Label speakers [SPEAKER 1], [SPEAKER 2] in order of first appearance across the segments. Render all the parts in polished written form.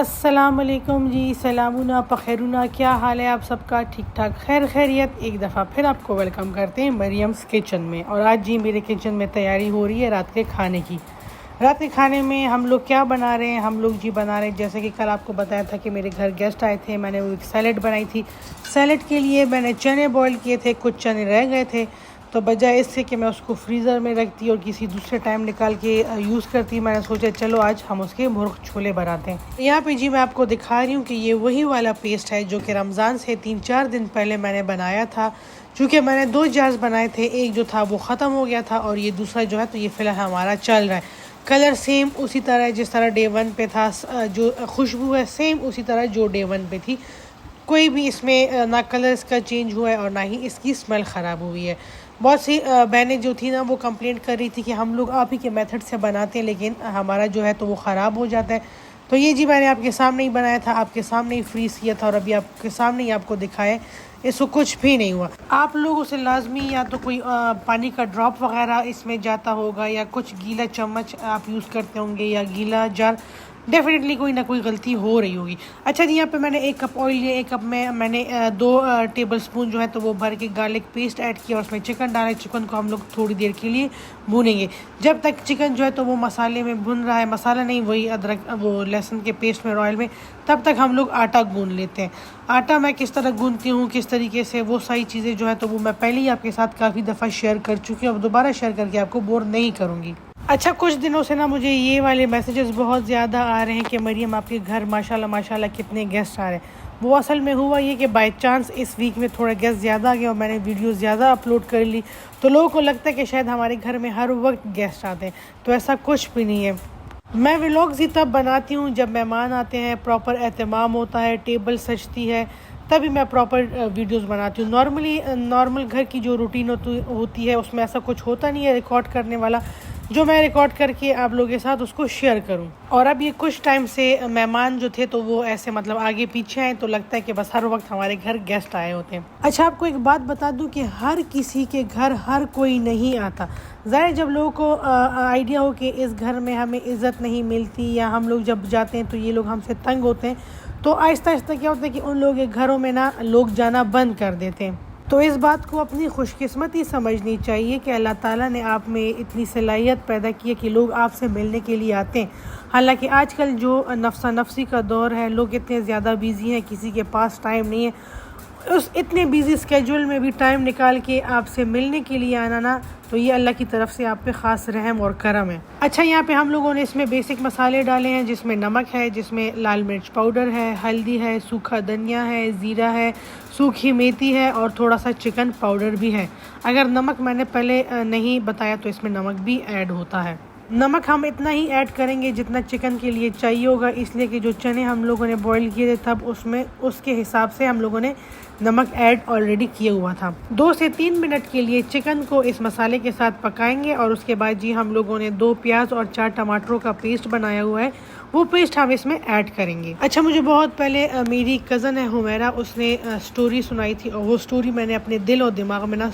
[SPEAKER 1] अस्सलाम वालेकुम जी, सलामुना पखैरुना, क्या हाल है आप सबका? ठीक ठाक, खैर खैरियत। एक दफ़ा फिर आपको वेलकम करते हैं मरियम्स किचन में। और आज जी मेरे किचन में तैयारी हो रही है रात के खाने की। रात के खाने में हम लोग क्या बना रहे हैं? हम लोग जी बना रहे हैं, जैसे कि कल आपको बताया था कि मेरे घर गेस्ट आए थे, मैंने वो एक सैलड बनाई थी। सैलड के लिए मैंने चने बॉईल किए थे, कुछ चने रह गए थे, तो बजाय इससे कि मैं उसको फ्रीज़र में रखती और किसी दूसरे टाइम निकाल के यूज़ करती, मैंने सोचा चलो आज हम उसके मुर्ग छोले बनाते हैं। यहाँ पे जी मैं आपको दिखा रही हूँ कि ये वही वाला पेस्ट है जो कि रमज़ान से 3-4 दिन पहले मैंने बनाया था। चूँकि मैंने 2 जार्स बनाए थे, एक जो था वो ख़त्म हो गया था और ये दूसरा जो है तो ये फ़िलहाल हमारा चल रहा है। कलर सेम उसी तरह जिस तरह डे 1 पे था, जो खुशबू है सेम उसी तरह जो डे 1 पे थी। कोई भी इसमें ना कलर इसका चेंज हुआ है और ना ही इसकी स्मेल ख़राब हुई है। बहुत सी बहनें जो थी ना वो कंप्लेंट कर रही थी कि हम लोग आप ही के मेथड से बनाते हैं लेकिन हमारा जो है तो वो ख़राब हो जाता है। तो ये जी मैंने आपके सामने ही बनाया था, आपके सामने ही फ्रीज़ किया था और अभी आपके सामने ही आपको दिखाया। इसको कुछ भी नहीं हुआ। आप लोगों से लाजमी या तो कोई पानी का ड्रॉप वगैरह इसमें जाता होगा या कुछ गीला चम्मच आप यूज़ करते होंगे या गीला जार, डेफिनेटली कोई ना कोई गलती हो रही होगी। अच्छा जी, यहाँ पे मैंने 1 कप ऑयल लिया, 1 कप में मैंने 2 टेबल स्पून जो है तो वो भर के गार्लिक पेस्ट ऐड किया और उसमें चिकन डाला। चिकन को हम लोग थोड़ी देर के लिए भूनेंगे। जब तक चिकन जो है तो वो मसाले में भुन रहा है, मसाला नहीं वही अदरक वो लहसुन के पेस्ट में ऑयल में, तब तक हम लोग आटा गूंद लेते हैं। आटा मैं किस तरह गूंदती हूँ, किस तरीके से, वो सारी चीज़ें जो है तो वो मैं पहले ही आपके साथ काफ़ी दफ़ा शेयर कर चुकी हूँ, अब दोबारा शेयर करके आपको बोर नहीं करूँगी। अच्छा, कुछ दिनों से ना मुझे ये वाले मैसेजेस बहुत ज़्यादा आ रहे हैं कि मरियम आपके घर माशाल्लाह माशाल्लाह कितने गेस्ट आ रहे हैं। वो असल में हुआ ये कि बाय चांस इस वीक में थोड़ा गेस्ट ज़्यादा आ गया और मैंने वीडियो ज़्यादा अपलोड कर ली, तो लोगों को लगता है कि शायद हमारे घर में हर वक्त गेस्ट आते हैं, तो ऐसा कुछ भी नहीं है। मैं व्लॉग्स ही तब बनाती हूँ जब मेहमान आते हैं, प्रॉपर एहतमाम होता है, टेबल सजती है, तभी मैं प्रॉपर वीडियोस बनाती हूँ। नॉर्मल घर की जो रूटीन होती है उसमें ऐसा कुछ होता नहीं है रिकॉर्ड करने वाला, जो मैं रिकॉर्ड करके आप लोगों के साथ उसको शेयर करूं। और अब ये कुछ टाइम से मेहमान जो थे तो वो ऐसे मतलब आगे पीछे आए, तो लगता है कि बस हर वक्त हमारे घर गेस्ट आए होते हैं। अच्छा, आपको एक बात बता दूं कि हर किसी के घर हर कोई नहीं आता। ज़ाहिर जब लोगों को आइडिया हो कि इस घर में हमें इज़्ज़त नहीं मिलती या हम लोग जब जाते हैं तो ये लोग हमसे तंग होते हैं, तो आहिस्ता आहिस्ता क्या होता है कि उन लोगों के घरों में ना लोग जाना बंद कर देते हैं। तो इस बात को अपनी खुशकिस्मती समझनी चाहिए कि अल्लाह ताला ने आप में इतनी सलाहियत पैदा की है कि लोग आपसे मिलने के लिए आते हैं। हालांकि आजकल जो नफ्सा नफसी का दौर है, लोग इतने ज़्यादा बिज़ी हैं, किसी के पास टाइम नहीं है। उस इतने बिज़ी स्केड्यूल में भी टाइम निकाल के आपसे मिलने के लिए आना ना, तो ये अल्लाह की तरफ से आप पे ख़ास रहम और करम है। अच्छा, यहाँ पे हम लोगों ने इसमें बेसिक मसाले डाले हैं, जिसमें नमक है, जिसमें लाल मिर्च पाउडर है, हल्दी है, सूखा धनिया है, ज़ीरा है, सूखी मेथी है और थोड़ा सा चिकन पाउडर भी है। अगर नमक मैंने पहले नहीं बताया तो इसमें नमक भी ऐड होता है। नमक हम इतना ही ऐड करेंगे जितना चिकन के लिए चाहिए होगा, इसलिए कि जो चने हम लोगों ने बॉईल किए थे तब उसमें उसके हिसाब से हम लोगों ने नमक ऐड ऑलरेडी किया हुआ था। 2 से 3 मिनट के लिए चिकन को इस मसाले के साथ पकाएंगे और उसके बाद जी हम लोगों ने 2 प्याज और 4 टमाटरों का पेस्ट बनाया हुआ है, वो पेस्ट हम इसमें ऐड करेंगे। अच्छा, मुझे बहुत पहले मेरी कज़न है हुमैरा, उसने स्टोरी सुनाई थी और वो स्टोरी मैंने अपने दिल और दिमाग में ना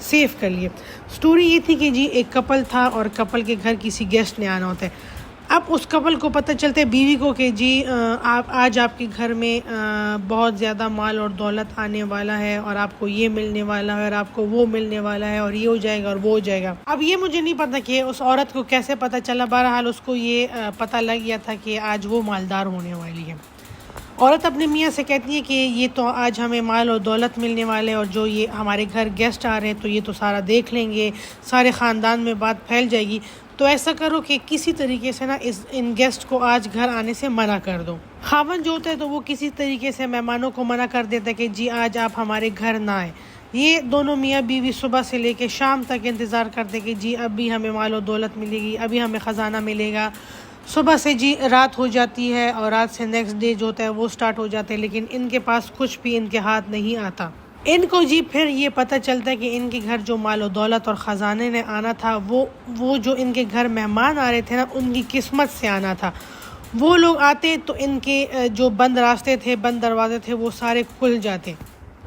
[SPEAKER 1] सेव कर लिए। स्टोरी ये थी कि जी एक कपल था और कपल के घर किसी गेस्ट ने आना होता है। अब उस कपल को पता चलता है बीवी को कि जी आप आज आपके घर में बहुत ज़्यादा माल और दौलत आने वाला है और आपको ये मिलने वाला है और आपको वो मिलने वाला है और ये हो जाएगा और वो हो जाएगा। अब ये मुझे नहीं पता कि उस औरत को कैसे पता चला, बहरहाल उसको ये पता लग गया था कि आज वो मालदार होने वाली है। औरत अपने मियाँ से कहती है कि ये तो आज हमें माल और दौलत मिलने वाले और जो ये हमारे घर गेस्ट आ रहे हैं तो ये तो सारा देख लेंगे, सारे ख़ानदान में बात फैल जाएगी, तो ऐसा करो कि किसी तरीके से ना इन गेस्ट को आज घर आने से मना कर दो। खावन जो होता है तो वो किसी तरीके से मेहमानों को मना कर देता है कि जी आज आप हमारे घर ना आए। ये दोनों मियाँ बीवी सुबह से लेके शाम तक इंतज़ार करते कि जी अभी हमें माल और दौलत मिलेगी, अभी हमें ख़जाना मिलेगा। सुबह से जी रात हो जाती है और रात से नेक्स्ट डे जो होता है वो स्टार्ट हो जाते हैं, लेकिन इनके पास कुछ भी इनके हाथ नहीं आता। इनको जी फिर ये पता चलता है कि इनके घर जो माल और दौलत और ख़जाने ने आना था वो जो इनके घर मेहमान आ रहे थे ना, उनकी किस्मत से आना था। वो लोग आते तो इनके जो बंद रास्ते थे, बंद दरवाजे थे, वो सारे खुल जाते।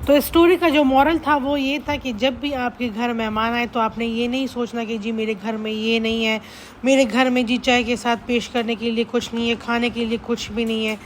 [SPEAKER 1] तो स्टोरी का जो मॉरल था वो ये था कि जब भी आपके घर मेहमान आए तो आपने ये नहीं सोचना कि जी मेरे घर में ये नहीं है, मेरे घर में जी चाय के साथ पेश करने के लिए कुछ नहीं है, खाने के लिए कुछ भी नहीं है।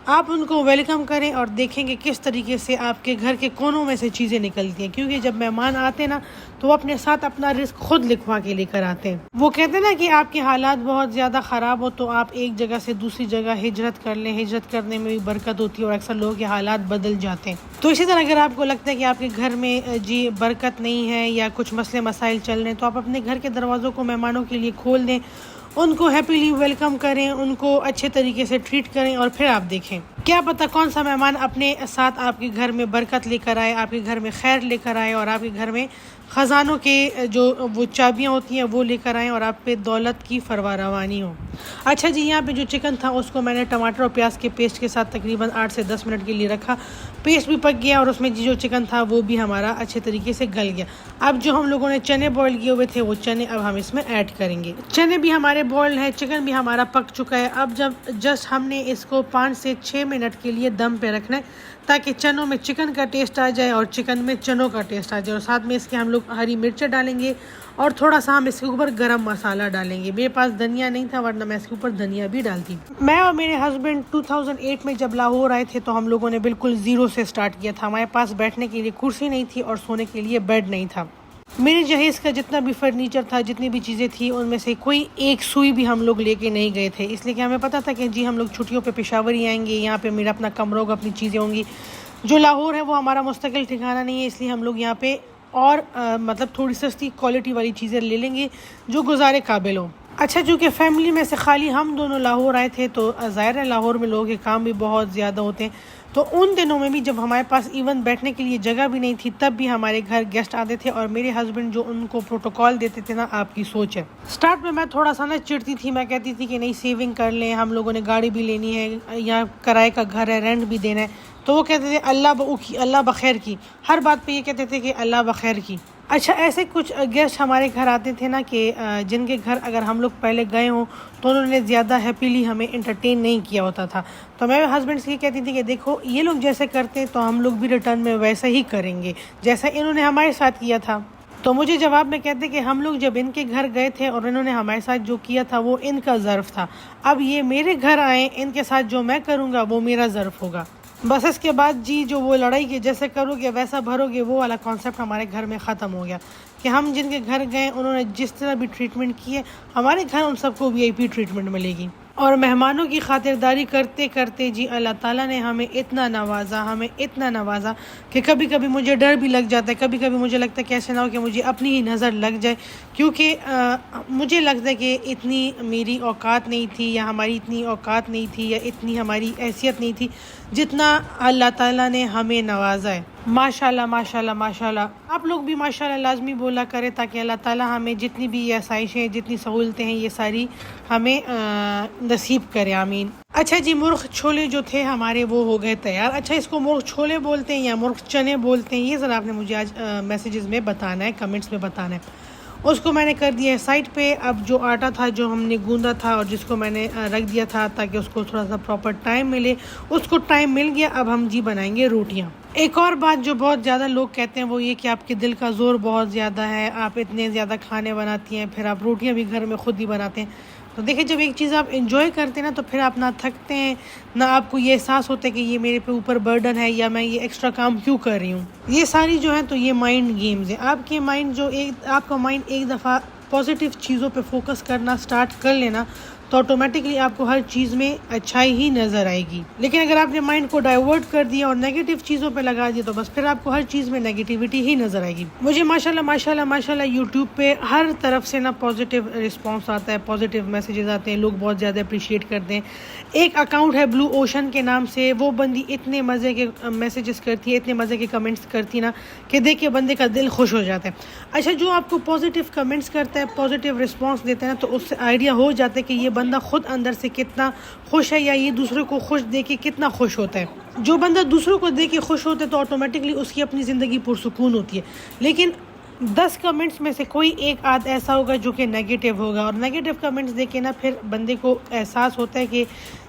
[SPEAKER 1] आप उनको वेलकम करें और देखेंगे किस तरीके से आपके घर के कोनों में से चीज़ें निकलती हैं, क्योंकि जब मेहमान आते हैं ना तो वो अपने साथ अपना रिस्क खुद लिखवा के लेकर आते हैं। वो कहते हैं ना कि आपके हालात बहुत ज़्यादा ख़राब हो तो आप एक जगह से दूसरी जगह हिजरत कर लें, हिजरत करने में भी बरकत होती है और अक्सर लोगों के हालात बदल जाते हैं। तो इसी तरह अगर आपको लगता है कि आपके घर में जी बरकत नहीं है या कुछ मसले मसाइल चल रहे हैं तो आप अपने घर के दरवाज़ों को मेहमानों के लिए खोल दें, उनको हैप्पीली वेलकम करें, उनको अच्छे तरीके से ट्रीट करें और फिर आप देखें क्या पता कौन सा मेहमान अपने साथ आपके घर में बरकत लेकर आए, आपके घर में खैर लेकर आए और आपके घर में ख़जानों के जो वो चाबियाँ होती हैं वो लेकर आएँ और आप पे दौलत की फरवा रवानी हो। अच्छा जी, यहाँ पे जो चिकन था उसको मैंने टमाटर और प्याज के पेस्ट के साथ तकरीबन 8 से 10 मिनट के लिए रखा। पेस्ट भी पक गया और उसमें जो चिकन था वो भी हमारा अच्छे तरीके से गल गया। अब जो हम लोगों ने चने बॉईल किए हुए थे वो चने अब हम इसमें ऐड करेंगे। चने भी हमारे बॉइल्ड है, चिकन भी हमारा पक चुका है। अब जब जस्ट हमने इसको 5 से 6 मिनट के लिए दम पे रखना है ताकि चनों में चिकन का टेस्ट आ जाए और चिकन में चनों का टेस्ट आ जाए। और साथ में इसके हम लोग हरी मिर्चें डालेंगे और थोड़ा सा हम इसके ऊपर गरम मसाला डालेंगे। मेरे पास धनिया नहीं था वरना मैं इसके ऊपर धनिया भी डालती। मैं और मेरे हस्बैंड 2008 में जब लाहौर आए थे तो हम लोगों ने बिल्कुल ज़ीरो से स्टार्ट किया था। हमारे पास बैठने के लिए कुर्सी नहीं थी और सोने के लिए बेड नहीं था। मेरे जहेज़ का जितना भी फर्नीचर था, जितनी भी चीज़ें थी, उनमें से कोई एक सुई भी हम लोग लेके नहीं गए थे, इसलिए कि हमें पता था कि जी हम लोग छुट्टियों पे पेशावर ही आएंगे, यहाँ पे मेरा अपना कमरा होगा, अपनी चीज़ें होंगी। जो लाहौर है वो हमारा मुस्तकिल ठिकाना नहीं है, इसलिए हम लोग यहाँ पे और मतलब थोड़ी सस्ती क्वालिटी वाली चीज़ें ले लेंगे जो गुजारे काबिल हो। अच्छा, चूँकि फ़ैमिली में से खाली हम दोनों लाहौर आए थे तो ज़ाहिर है लाहौर में लोगों के काम भी बहुत ज़्यादा होते हैं, तो उन दिनों में भी जब हमारे पास इवन बैठने के लिए जगह भी नहीं थी तब भी हमारे घर गेस्ट आते थे और मेरे हस्बैंड जो उनको प्रोटोकॉल देते थे ना, आपकी सोच है। स्टार्ट में मैं थोड़ा सा ना चिढ़ती थी, मैं कहती थी कि नहीं सेविंग कर लें, हम लोगों ने गाड़ी भी लेनी है, यहाँ किराए का घर है, रेंट भी देना है। तो वो कहते थे अल्लाह बखैर की, हर बात पे ये कहते थे कि अल्लाह बखैर की। अच्छा, ऐसे कुछ गेस्ट हमारे घर आते थे ना कि जिनके घर अगर हम लोग पहले गए हों तो उन्होंने ज़्यादा हैप्पीली हमें एंटरटेन नहीं किया होता था। तो मैं हस्बैंड से ये कहती थी कि देखो ये लोग जैसे करते हैं तो हम लोग भी रिटर्न में वैसा ही करेंगे जैसा इन्होंने हमारे साथ किया था। तो मुझे जवाब में कहते कि हम लोग जब इनके घर गए थे और इन्होंने हमारे साथ जो किया था वो इनका ज़र्फ़ था, अब ये मेरे घर आए, इनके साथ जो मैं करूँगा वो मेरा ज़र्फ़ होगा। बस इसके बाद जी जो वो लड़ाई के जैसे करोगे वैसा भरोगे, वो वाला कॉन्सेप्ट हमारे घर में ख़त्म हो गया कि हम जिनके घर गए उन्होंने जिस तरह भी ट्रीटमेंट किए, हमारे घर उन सबको VIP ट्रीटमेंट मिलेगी। और मेहमानों की खातिरदारी करते करते जी अल्लाह ताला ने हमें इतना नवाजा कि कभी कभी मुझे डर भी लग जाता है, कभी कभी मुझे लगता है कि ऐसे ना हो कि मुझे अपनी ही नज़र लग जाए, क्योंकि मुझे लगता है कि इतनी मेरी औकात नहीं थी या हमारी इतनी औकात नहीं थी या इतनी हमारी हैसियत नहीं थी जितना अल्लाह ताला ने हमें नवाजा है। माशाल्लाह माशाल्लाह माशाल्लाह। आप लोग भी माशाल्लाह लाजमी बोला करें ताकि अल्लाह ताला हमें जितनी भी ये आसाइशें, जितनी सहूलतें हैं, ये सारी हमें नसीब करे, आमीन। अच्छा जी, मुर्ग छोले जो थे हमारे वो हो गए तैयार। अच्छा, इसको मुर्ग छोले बोलते हैं या मुर्ग चने बोलते हैं, ये ज़रा आपने मुझे आज मैसेजेस में बताना है, कमेंट्स में बताना है। उसको मैंने कर दिया है साइड पे। अब जो आटा था जो हमने गूंदा था और जिसको मैंने रख दिया था ताकि उसको थोड़ा सा प्रॉपर टाइम मिले, उसको टाइम मिल गया। अब हम जी बनाएंगे रोटियां। एक और बात जो बहुत ज़्यादा लोग कहते हैं वो ये कि आपके दिल का ज़ोर बहुत ज़्यादा है, आप इतने ज़्यादा खाने बनाती हैं, फिर आप रोटियां भी घर में खुद ही बनाते हैं। तो देखिए, जब एक चीज़ आप इंजॉय करते हैं ना तो फिर आप ना थकते हैं, ना आपको ये एहसास होता है कि ये मेरे पे ऊपर बर्डन है या मैं ये एक्स्ट्रा काम क्यों कर रही हूँ। ये सारी जो है तो ये माइंड गेम्स हैं। आपका माइंड एक दफ़ा पॉजिटिव चीज़ों पे फोकस करना स्टार्ट कर लेना तो ऑटोमेटिकली आपको हर चीज़ में अच्छाई ही नज़र आएगी। लेकिन अगर आपने माइंड को डाइवर्ट कर दिया और नेगेटिव चीज़ों पे लगा दिया तो बस फिर आपको हर चीज़ में नेगेटिविटी ही नज़र आएगी। मुझे माशाल्लाह यूट्यूब पे हर तरफ से ना पॉजिटिव रिस्पॉन्स आता है, पॉजिटिव मैसेजेस आते हैं, लोग बहुत ज़्यादा अप्रिशिएट करते हैं। एक अकाउंट है ब्लू ओशन के नाम से, वो बंदी इतने मज़े के मैसेजेस करती है, इतने मज़े के कमेंट्स करती ना कि देख के बंदे का दिल खुश हो जाता है। अच्छा, जो आपको पॉजिटिव कमेंट्स करता है, पॉजिटिव रिस्पॉन्स देता है ना, तो उससे आइडिया हो जाता है कि ये बंदा खुद अंदर से कितना खुश है या ये दूसरों को खुश देख के कितना खुश होता है। जो बंदा दूसरों को देख के खुश होता है तो ऑटोमेटिकली उसकी अपनी ज़िंदगी पुरसुकून होती है। लेकिन 10 कमेंट्स में से कोई एक आध ऐसा होगा जो कि नेगेटिव होगा, और नेगेटिव कमेंट्स देखे ना फिर बंदे को एहसास होता है कि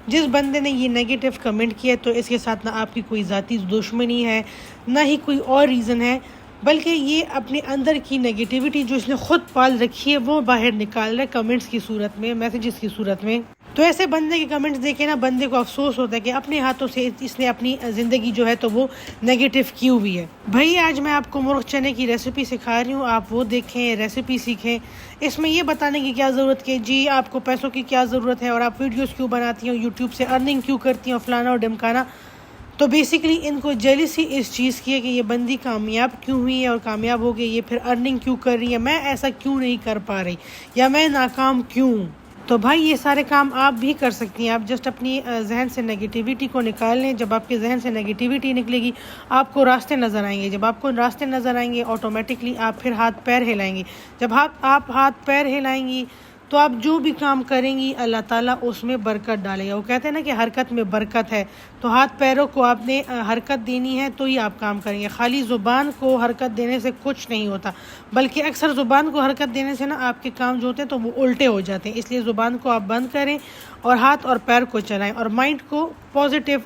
[SPEAKER 1] जिस बंदे ने ये नेगेटिव कमेंट किया तो इसके साथ ना आपकी कोई ज़ाती दुश्मनी है, ना ही कोई और रीज़न है, बल्कि ये अपने अंदर की नेगेटिविटी जो इसने खुद पाल रखी है वो बाहर निकाल रहा है कमेंट्स की सूरत में, मैसेजेस की सूरत में। तो ऐसे बंदे के कमेंट्स देखे ना बंदे को अफसोस होता है कि अपने हाथों से इसने अपनी ज़िंदगी जो है तो वो नेगेटिव की हुई है। भाई आज मैं आपको मुर्ग चने की रेसिपी सिखा रही हूँ, आप वो देखें, रेसिपी सीखें। इसमें ये बताने की क्या ज़रूरत कि जी आपको पैसों की क्या ज़रूरत है और आप वीडियोज़ क्यों बनाती हैं, यूट्यूब से अर्निंग क्यों करती हैं, फलाना और ढमकाना। तो बेसिकली इनको जेलिसी इस चीज़ की है कि ये बंदी कामयाब क्यों हुई है और कामयाब हो गई, ये फिर अर्निंग क्यों कर रही है, मैं ऐसा क्यों नहीं कर पा रही, या मैं नाकाम क्यों। तो भाई ये सारे काम आप भी कर सकती हैं। आप जस्ट अपनी जहन से नेगेटिविटी को निकाल लें। जब आपके जहन से नेगेटिविटी निकलेगी आपको रास्ते नज़र आएंगे। जब आपको रास्ते नज़र आएंगे ऑटोमेटिकली आप फिर हाथ पैर हिलाएंगी। जब आप हाथ पैर हिलाएंगी तो आप जो भी काम करेंगी अल्लाह ताला उसमें बरकत डालेगा। वो कहते हैं ना कि हरकत में बरकत है, तो हाथ पैरों को आपने हरकत देनी है तो ही आप काम करेंगे। खाली ज़ुबान को हरकत देने से कुछ नहीं होता, बल्कि अक्सर ज़ुबान को हरकत देने से ना आपके काम जो होते हैं तो वो उल्टे हो जाते हैं। इसलिए ज़ुबान को आप बंद करें और हाथ और पैर को चलाएं और माइंड को पॉजिटिव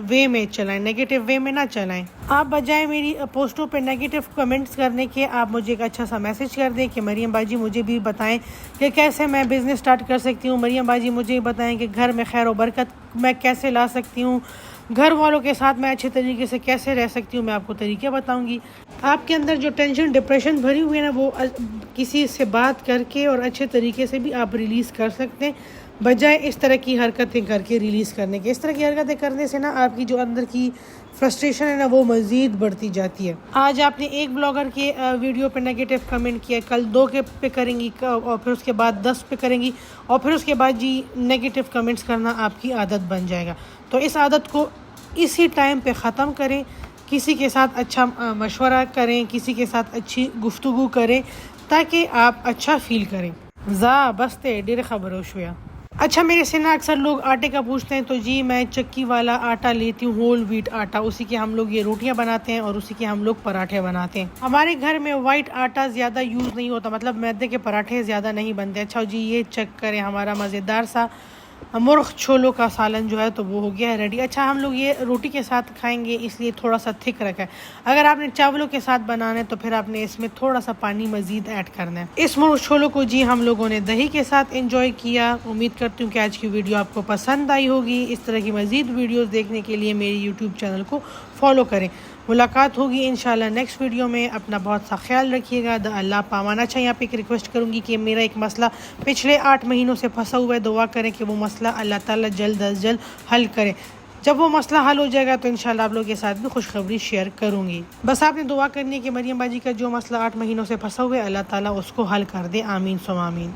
[SPEAKER 1] वे में चलाएं, नेगेटिव वे में ना चलाएं। आप बजाय मेरी पोस्टों पे नेगेटिव कमेंट्स करने के आप मुझे एक अच्छा सा मैसेज कर दें कि मरियम बाजी मुझे भी बताएं कि कैसे मैं बिज़नेस स्टार्ट कर सकती हूँ। मरियम बाजी मुझे बताएं कि घर में खैर व बरकत मैं कैसे ला सकती हूँ, घर वालों के साथ मैं अच्छे तरीके से कैसे रह सकती हूँ, मैं आपको तरीके बताऊँगी। आपके अंदर जो टेंशन डिप्रेशन भरी हुई है ना वो किसी से बात करके और अच्छे तरीके से भी आप रिलीज़ कर सकते हैं, बजाय इस तरह की हरकतें करके रिलीज़ करने के। इस तरह की हरकतें करने से ना आपकी जो अंदर की फ्रस्ट्रेशन है ना वो मज़ीद बढ़ती जाती है। आज आपने एक ब्लॉगर के वीडियो पे नेगेटिव कमेंट किया, कल 2 के पे करेंगी और फिर उसके बाद 10 पे करेंगी और फिर उसके बाद जी नेगेटिव कमेंट्स करना आपकी आदत बन जाएगा। तो इस आदत को इसी टाइम पे ख़त्म करें। किसी के साथ अच्छा मशवरा करें, किसी के साथ अच्छी गुफ्तगू करें ताकि आप अच्छा फ़ील करें। ज़ा बसते डेर खबर शुया। अच्छा मेरे से ना अक्सर लोग आटे का पूछते हैं, तो जी मैं चक्की वाला आटा लेती हूँ, होल व्हीट आटा, उसी के हम लोग ये रोटियां बनाते हैं और उसी के हम लोग पराठे बनाते हैं। हमारे घर में वाइट आटा ज़्यादा यूज़ नहीं होता, मतलब मैदे के पराठे ज़्यादा नहीं बनते। अच्छा जी ये चेक करें, हमारा मज़ेदार सा मुर्ग छोलों का सालन जो है तो वो हो गया है रेडी। अच्छा हम लोग ये रोटी के साथ खाएंगे इसलिए थोड़ा सा थिक रखा है। अगर आपने चावलों के साथ बनाना है तो फिर आपने इसमें थोड़ा सा पानी मज़ीद ऐड करना है। इस मुर्ग छोलों को जी हम लोगों ने दही के साथ एंजॉय किया। उम्मीद करती हूँ कि आज की वीडियो आपको पसंद आई होगी। इस तरह की मज़ीद वीडियोज़ देखने के लिए मेरी यूट्यूब चैनल को फॉलो करें। मुलाकात होगी इंशाल्लाह नेक्स्ट वीडियो में। अपना बहुत सा ख्याल रखिएगा। अल्लाह पामाना। अच्छा यहाँ पे एक रिक्वेस्ट करूँगी कि मेरा एक मसला पिछले 8 महीनों से फंसा हुआ है, दुआ करें कि वो मसला अल्लाह ताला जल्द अज जल्द हल करें। जब वो मसला हल हो जाएगा तो इंशाल्लाह आप लोगों के साथ भी खुशखबरी शेयर करूँगी। बस आपने दुआ करनी है कि मरियम बाजी का जो मसला 8 महीनों से फंसा हुआ है अल्लाह ताला उसको हल कर दे। आमीन सुम आमीन।